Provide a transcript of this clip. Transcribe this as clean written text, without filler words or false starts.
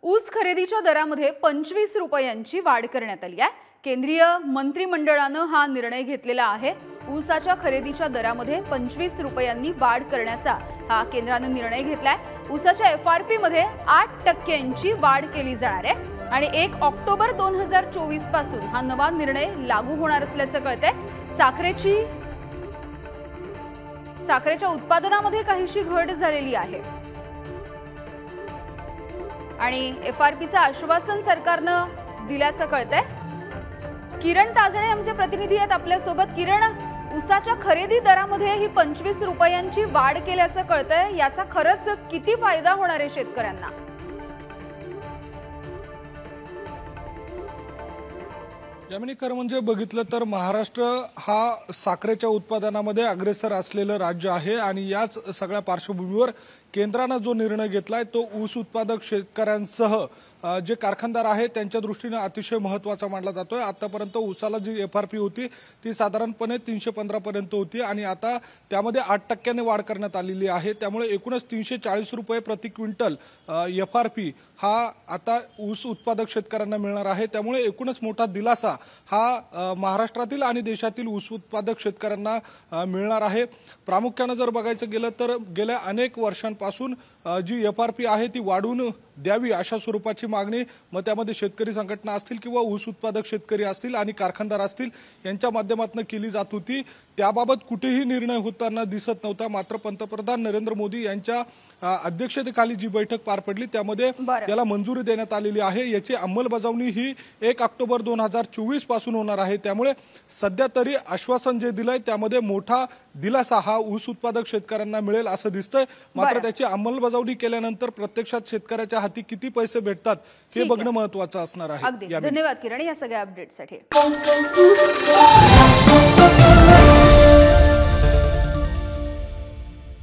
ऊस खरेदीच्या दरामध्ये 25 रुपयांची वाढ करण्यात आली आहे। केंद्रीय मंत्रिमंडळाने हा निर्णय घेतलेला आहे। ऊसाच्या खरेदीच्या दरामध्ये 25 रुपयांनी वाढ करण्याचा हा केंद्राने निर्णय घेतलाय। ऊसाच्या एफआरपी मध्ये 8% वाढ केली जाणार आहे आणि 1 ऑक्टोबर 2024 पासून हा नवा निर्णय लागू होणार असल्याचं कळतंय। साखरेच्या उत्पादनामध्ये काहीशी घट झालेली आहे आणि एफआरपीचं आश्वासन सरकारने दिल्याचं कळतंय। किरण ताजणे आमचे प्रतिनिधी आहेत आपल्या सोबत। किरण, ऊसाच्या खरेदी दरामध्ये ही 25 रुपयांची वाढ केल्याचं कळतंय, याचा खरंच किती फायदा होणार आहे शेतकऱ्यांना? यामिनी खरं म्हणजे बघितलं तर महाराष्ट्र हा साखरेच्या उत्पादनामध्ये अग्रेसर असलेलं राज्य आहे आणि याच सगळ्या पार्श्वभूमीवर केंद्राने जो निर्णय घेतलाय तो ऊस उत्पादक शेतकऱ्यांसह जे कारखानदार आहेत त्यांच्या दृष्टीने अतिशय महत्त्वाचा मानला जातोय। आतापर्यंत ऊसाला जी एफआरपी होती ती साधारणपणे 315 पर्यंत होती आणि आता त्यामध्ये 8% वाढ करण्यात आलेली आहे। त्यामुळे एकूणच 340 रुपये प्रति क्विंटल एफआरपी हा आता ऊस उत्पादक शेतकऱ्यांना मिळणार आहे। त्यामुळे एकूणच मोठा दिलासा हा महाराष्ट्रातील आणि देशातील ऊस उत्पादक शेतकऱ्यांना मिळणार आहे। प्रामुख्याने जर बघायचं गेलं तर गेल्या अनेक वर्षांपासून जी एफआरपी आहे ती वाढवून द्यावी अशा स्वरूपाची मागणी मग त्यामध्ये शेतकरी संघटना असतील किंवा ऊस उत्पादक शेतकरी असतील आणि कारखानदार असतील यांच्या माध्यमातून केली जात होती। त्याबाबत कुठेही निर्णय होताना दिसत नव्हता। मात्र पंतप्रधान नरेंद्र मोदी यांच्या अध्यक्षतेखाली जी बैठक पार पडली त्यामध्ये याला मंजुरी देण्यात आलेली आहे। याची अंमलबजावणी ही 1 ऑक्टोबर 2024 पासून होणार आहे। त्यामुळे सध्या तरी आश्वासन जे दिलंय त्यामध्ये मोठा दिलासा हा ऊस उत्पादक शेतकऱ्यांना मिळेल असं दिसतंय। मात्र त्याची अंमलबजावणी केल्यानंतर प्रत्यक्षात शेतकऱ्याच्या हाती किती पैसे भेटतात हे बघणं महत्त्वाचं असणार आहे। धन्यवाद किरण या सगळ्या अपडेटसाठी।